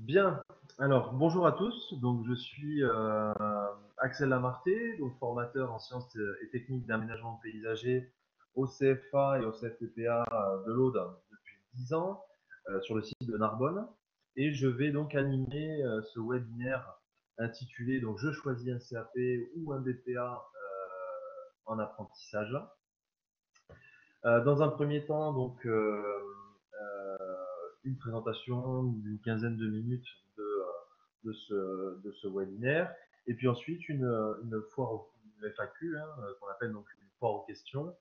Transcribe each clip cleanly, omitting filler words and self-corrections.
Bien, alors bonjour à tous. Donc je suis Axel Lamarté, donc formateur en sciences et techniques d'aménagement paysager au CFA et au CFPPA de l'Aude depuis 10 ans sur le site de Narbonne. Et je vais donc animer ce webinaire intitulé donc Je choisis un CAP ou un BPA en apprentissage. Dans un premier temps, donc une présentation d'une quinzaine de minutes de ce webinaire. Et puis ensuite, une foire, une FAQ, hein, qu'on appelle donc une foire aux questions,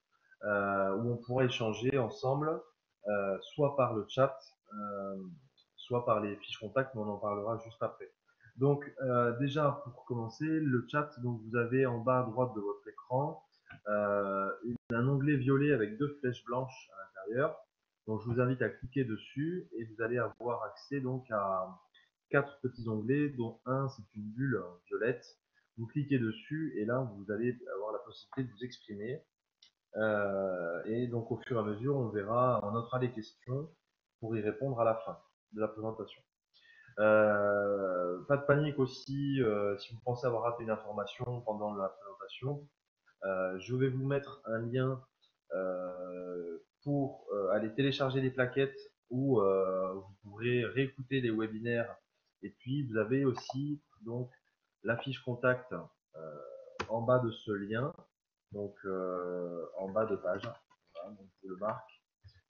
où on pourra échanger ensemble, soit par le chat, euh, soit par les fiches contacts, mais on en parlera juste après. Donc, déjà, pour commencer, le chat, donc vous avez en bas à droite de votre écran un onglet violet avec deux flèches blanches à l'intérieur. Donc, je vous invite à cliquer dessus et vous allez avoir accès donc à quatre petits onglets, dont un c'est une bulle violette. Vous cliquez dessus et là vous allez avoir la possibilité de vous exprimer. Et donc au fur et à mesure, on notera les questions pour y répondre à la fin de la présentation. Pas de panique aussi si vous pensez avoir raté une information pendant la présentation. Je vais vous mettre un lien pour aller télécharger les plaquettes où vous pourrez réécouter les webinaires. Et puis vous avez aussi donc la fiche contact en bas de ce lien, donc en bas de page. Voilà, donc je le marque.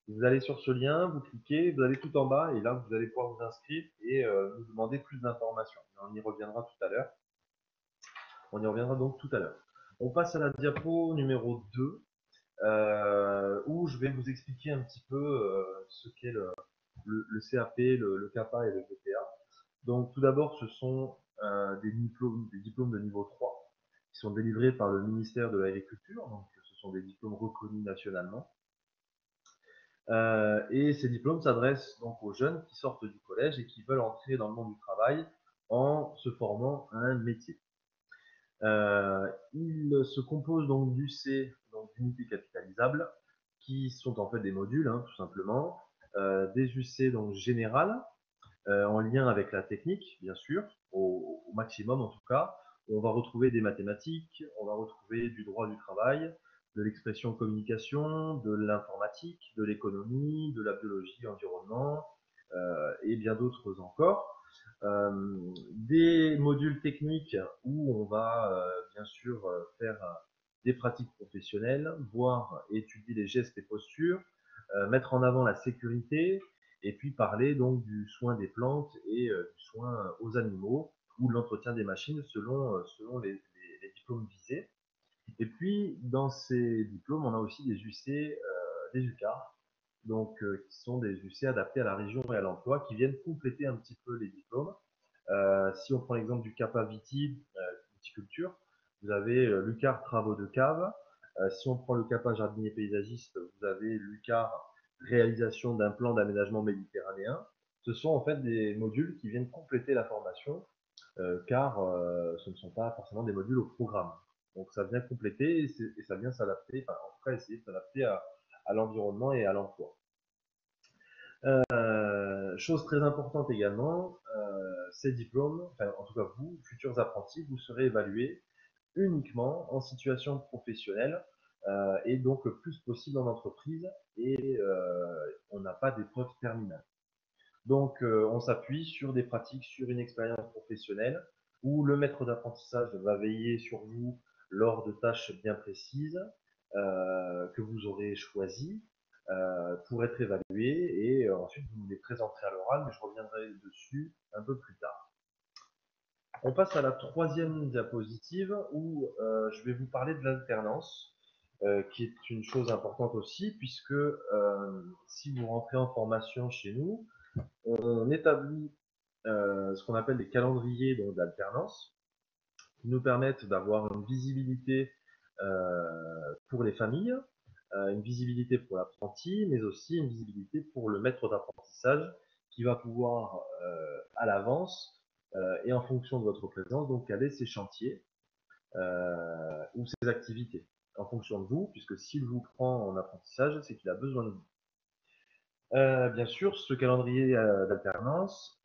Vous allez sur ce lien, vous cliquez, vous allez tout en bas et là vous allez pouvoir vous inscrire et nous demander plus d'informations. On y reviendra tout à l'heure. On y reviendra donc tout à l'heure. On passe à la diapo numéro 2 où je vais vous expliquer un petit peu ce qu'est le CAP, le CAPA et le BPA. Donc tout d'abord, ce sont des diplômes de niveau 3 qui sont délivrés par le ministère de l'Agriculture. Donc ce sont des diplômes reconnus nationalement. Et ces diplômes s'adressent donc aux jeunes qui sortent du collège et qui veulent entrer dans le monde du travail en se formant à un métier. Il se compose donc d'UC, donc d'unités capitalisables, qui sont en fait des modules, hein, tout simplement, des UC donc générales, en lien avec la technique, bien sûr, au maximum en tout cas. On va retrouver des mathématiques, on va retrouver du droit du travail, de l'expression communication, de l'informatique, de l'économie, de la biologie, environnement, et bien d'autres encore. Des modules techniques où on va bien sûr faire des pratiques professionnelles, voir et étudier les gestes et postures, mettre en avant la sécurité, et puis parler donc du soin des plantes et du soin aux animaux ou de l'entretien des machines selon les diplômes visés. Et puis dans ces diplômes, on a aussi des UC, des UCAR, donc qui sont des UC adaptés à la région et à l'emploi, qui viennent compléter un petit peu les diplômes. Si on prend l'exemple du CAPA viticulture, vous avez l'UCAR travaux de cave. Si on prend le CAPA jardinier paysagiste, vous avez l'UCAR réalisation d'un plan d'aménagement méditerranéen. Ce sont en fait des modules qui viennent compléter la formation, car ce ne sont pas forcément des modules au programme. Donc ça vient compléter et ça vient s'adapter, enfin, en tout cas essayer de s'adapter à l'environnement et à l'emploi. Chose très importante également, ces diplômes, enfin en tout cas vous, futurs apprentis, vous serez évalués uniquement en situation professionnelle et donc le plus possible en entreprise et on n'a pas d'épreuve terminale. Donc on s'appuie sur des pratiques, sur une expérience professionnelle où le maître d'apprentissage va veiller sur vous lors de tâches bien précises que vous aurez choisies pour être évalué et ensuite vous les présenterez à l'oral, mais je reviendrai dessus un peu plus tard. On passe à la troisième diapositive où je vais vous parler de l'alternance, qui est une chose importante aussi, puisque si vous rentrez en formation chez nous, on établit ce qu'on appelle des calendriers d'alternance, qui nous permettent d'avoir une visibilité pour les familles, une visibilité pour l'apprenti, mais aussi une visibilité pour le maître d'apprentissage qui va pouvoir à l'avance et en fonction de votre présence, donc caler ses chantiers ou ses activités en fonction de vous, puisque s'il vous prend en apprentissage, c'est qu'il a besoin de vous. Bien sûr, ce calendrier d'alternance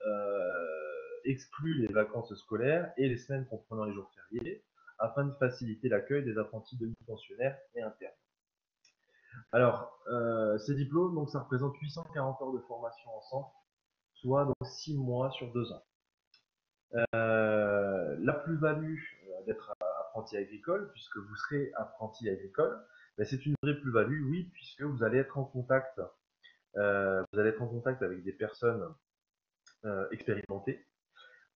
exclut les vacances scolaires et les semaines comprenant les jours fériés, afin de faciliter l'accueil des apprentis demi-pensionnaires et internes. Alors, ces diplômes, donc, ça représente 840 heures de formation en centre, soit donc 6 mois sur 2 ans. La plus-value d'être apprenti agricole, puisque vous serez apprenti agricole, ben, c'est une vraie plus-value, oui, puisque vous allez être en contact, avec des personnes expérimentées,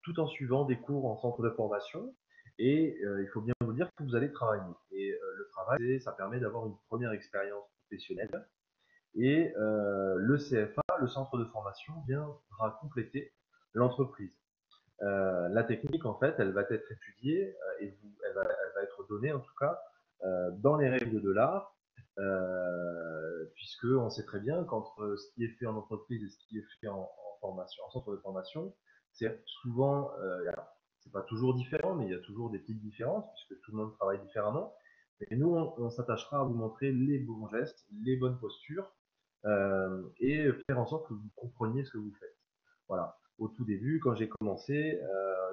tout en suivant des cours en centre de formation. Et il faut bien vous dire que vous allez travailler. Et le travail, ça permet d'avoir une première expérience professionnelle. Et le CFA, le centre de formation, viendra compléter l'entreprise. La technique, en fait, elle va être étudiée elle va être donnée, en tout cas, dans les règles de l'art, puisque on sait très bien qu'entre ce qui est fait en entreprise et ce qui est fait en formation, en centre de formation, c'est souvent, c'est pas toujours différent, mais il y a toujours des petites différences, puisque tout le monde travaille différemment. Et nous, on s'attachera à vous montrer les bons gestes, les bonnes postures, et faire en sorte que vous compreniez ce que vous faites. Voilà. Au tout début, quand j'ai commencé,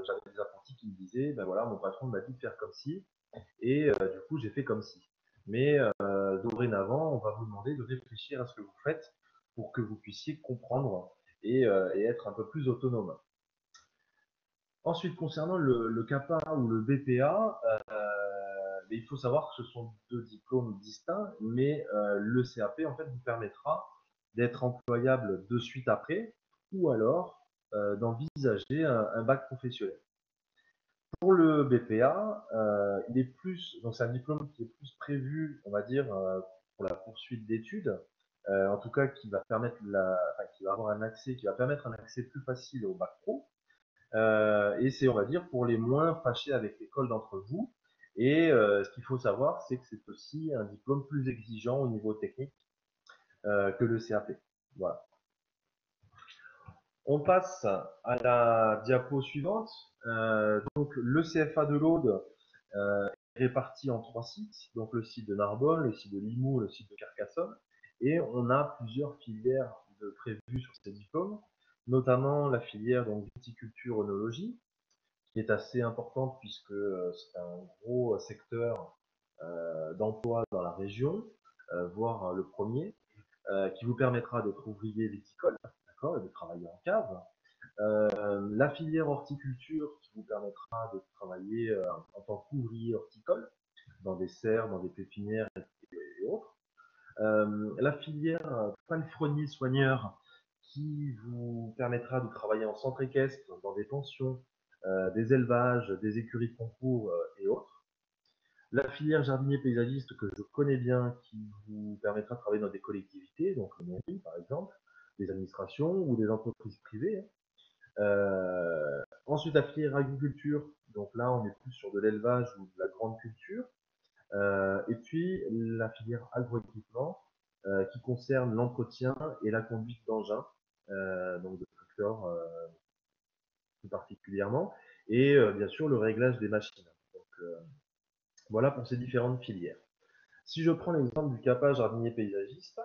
j'avais des apprentis qui me disaient, ben voilà, mon patron m'a dit de faire comme ci, et du coup, j'ai fait comme ci. Mais dorénavant, on va vous demander de réfléchir à ce que vous faites pour que vous puissiez comprendre et être un peu plus autonome. Ensuite, concernant le CAPA ou le BPA, il faut savoir que ce sont deux diplômes distincts, mais le CAP en fait vous permettra d'être employable de suite après, ou alors d'envisager un bac professionnel. Pour le BPA, il est plus, donc c'est un diplôme qui est plus prévu, on va dire, pour la poursuite d'études, en tout cas qui va permettre qui va avoir un accès, qui va permettre un accès plus facile au bac pro. Et c'est, on va dire, pour les moins fâchés avec l'école d'entre vous. Et ce qu'il faut savoir, c'est que c'est aussi un diplôme plus exigeant au niveau technique que le CAP. Voilà. On passe à la diapo suivante. Donc le CFA de l'Aude est réparti en 3 sites. Donc le site de Narbonne, le site de Limoux, le site de Carcassonne. Et on a plusieurs filières prévues sur ces diplômes, notamment la filière donc viticulture œnologie, qui est assez importante puisque c'est un gros secteur d'emploi dans la région, voire le premier, qui vous permettra d'être ouvrier viticole, d'accord, et de travailler en cave. La filière horticulture qui vous permettra de travailler en tant qu'ouvrier horticole dans des serres, dans des pépinières et autres. La filière palefrenier soigneur qui vous permettra de travailler en centre équestre, dans des pensions, des élevages, des écuries de concours et autres. La filière jardinier paysagiste que je connais bien, qui vous permettra de travailler dans des collectivités, donc les mairies par exemple, des administrations ou des entreprises privées. Ensuite, la filière agriculture, donc là on est plus sur de l'élevage ou de la grande culture. Et puis la filière agroéquipement, qui concerne l'entretien et la conduite d'engins, donc de tracteurs plus particulièrement, et bien sûr le réglage des machines. Donc voilà pour ces différentes filières. Si je prends l'exemple du CAPA jardinier paysagiste,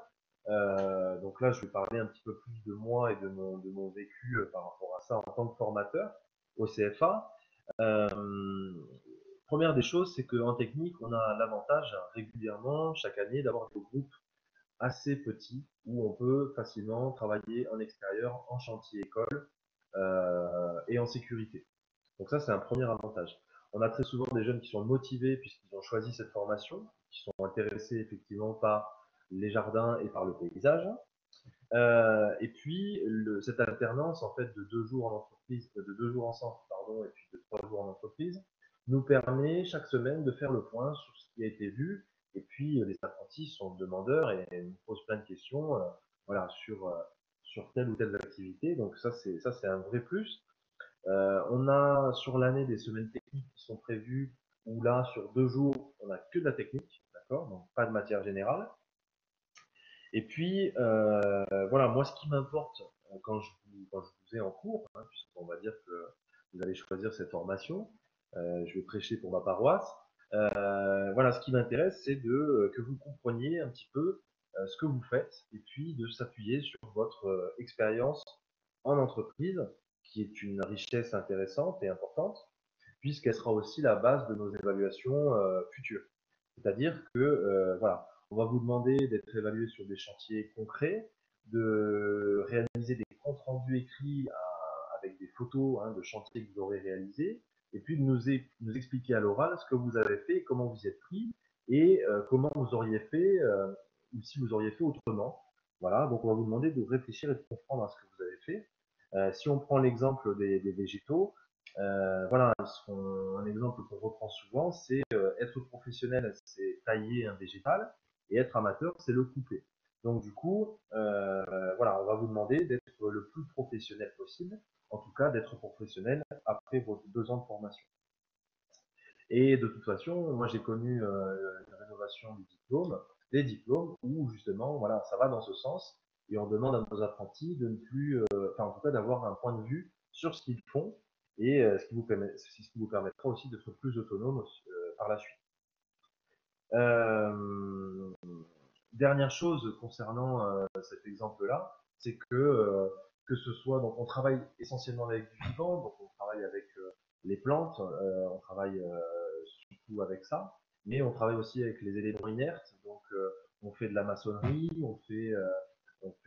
donc là je vais parler un petit peu plus de moi et de mon vécu par rapport à ça en tant que formateur au CFA. Première des choses, c'est qu'en technique, on a l'avantage régulièrement, chaque année, d'avoir des groupes assez petits où on peut facilement travailler en extérieur, en chantier école et en sécurité. Donc ça, c'est un premier avantage. On a très souvent des jeunes qui sont motivés puisqu'ils ont choisi cette formation, qui sont intéressés effectivement par les jardins et par le paysage. Et puis cette alternance en fait de 2 jours en entreprise, de 2 jours en centre, pardon, et puis de 3 jours en entreprise, nous permet chaque semaine de faire le point sur ce qui a été vu. Et puis les apprentis sont demandeurs et nous posent plein de questions, voilà, sur telle ou telle activité. Donc ça c'est un vrai plus. On a sur l'année des semaines techniques qui sont prévues où là sur 2 jours on n'a que de la technique, d'accord, donc pas de matière générale. Et puis, voilà, moi, ce qui m'importe quand je vous ai en cours, hein, puisqu'on va dire que vous allez choisir cette formation, je vais prêcher pour ma paroisse. Voilà, ce qui m'intéresse, c'est que vous compreniez un petit peu ce que vous faites, et puis de s'appuyer sur votre expérience en entreprise qui est une richesse intéressante et importante, puisqu'elle sera aussi la base de nos évaluations futures. C'est-à-dire que voilà, on va vous demander d'être évalué sur des chantiers concrets, de réaliser des comptes rendus écrits avec des photos de chantiers que vous aurez réalisés, et puis de nous expliquer à l'oral ce que vous avez fait, comment vous y êtes pris, et comment vous auriez fait, ou si vous auriez fait autrement. Voilà, donc on va vous demander de réfléchir et de comprendre à ce que vous avez fait. Si on prend l'exemple des végétaux, voilà, un exemple qu'on reprend souvent, c'est être professionnel, c'est tailler un végétal, et être amateur, c'est le couper. Donc du coup, voilà, on va vous demander d'être le plus professionnel possible, en tout cas d'être professionnel après vos 2 ans de formation. Et de toute façon, moi j'ai connu la rénovation du diplôme, des diplômes où justement, voilà, ça va dans ce sens, et on demande à nos apprentis de ne plus, enfin en tout cas d'avoir un point de vue sur ce qu'ils font, et ce qui vous permettra aussi d'être plus autonome par la suite. Euh, Dernière chose concernant cet exemple-là, c'est que ce soit, donc on travaille essentiellement avec du vivant, donc on travaille avec les plantes, on travaille surtout avec ça, mais on travaille aussi avec les éléments inertes, donc on fait de la maçonnerie, on fait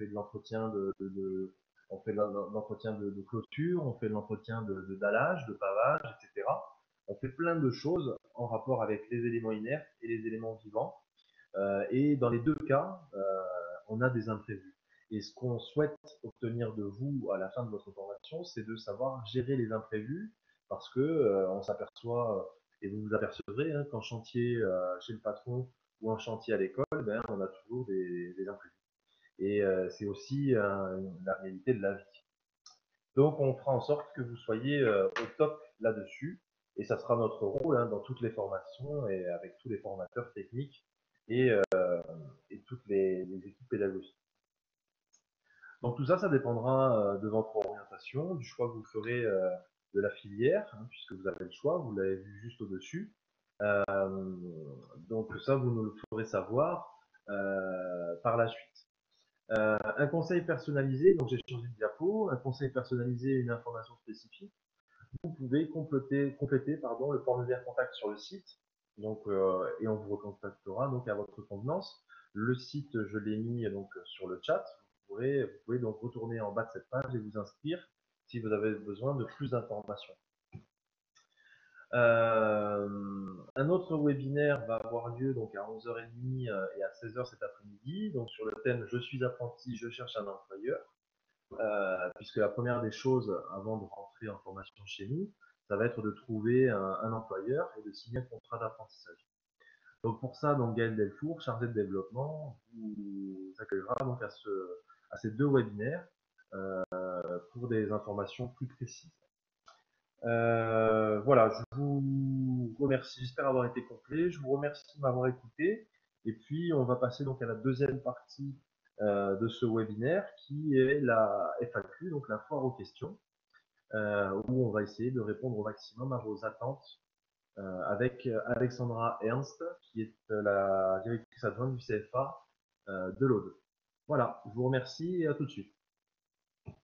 de l'entretien on fait de l'entretien de clôture, on fait de l'entretien de dallage, de pavage, etc. On fait plein de choses en rapport avec les éléments inertes et les éléments vivants. Et dans les 2 cas, on a des imprévus. Et ce qu'on souhaite obtenir de vous à la fin de votre formation, c'est de savoir gérer les imprévus, parce que on s'aperçoit, et vous vous apercevrez, qu'en chantier chez le patron ou en chantier à l'école, ben, on a toujours des imprévus. Et c'est aussi la réalité de la vie. Donc on fera en sorte que vous soyez au top là-dessus, et ça sera notre rôle dans toutes les formations et avec tous les formateurs techniques et, euh, et toutes les équipes pédagogiques. Donc tout ça, ça dépendra de votre orientation, du choix que vous ferez de la filière, puisque vous avez le choix, vous l'avez vu juste au-dessus. Euh, donc ça, vous nous le ferez savoir par la suite. Un conseil personnalisé, donc j'ai changé de diapo, un conseil personnalisé, une information spécifique. Vous pouvez compléter pardon, le formulaire contact sur le site, donc, et on vous recontactera donc à votre convenance. Le site, je l'ai mis donc sur le chat. Vous pouvez donc retourner en bas de cette page et vous inscrire si vous avez besoin de plus d'informations. Un autre webinaire va avoir lieu donc à 11h30 et à 16h cet après-midi, donc sur le thème Je suis apprenti, je cherche un employeur. Puisque la première des choses, avant de rentrer en formation chez nous, ça va être de trouver un employeur et de signer un contrat d'apprentissage. Donc pour ça, donc Gaël Delfour, chargé de développement, vous accueillera donc à ces 2 webinaires pour des informations plus précises. Voilà, je vous remercie, j'espère avoir été complet, je vous remercie de m'avoir écouté, et puis on va passer donc à la deuxième partie de ce webinaire qui est la FAQ, donc la foire aux questions, où on va essayer de répondre au maximum à vos attentes avec Alexandra Ernst, qui est la directrice adjointe du CFA de l'Aude. Voilà, je vous remercie et à tout de suite.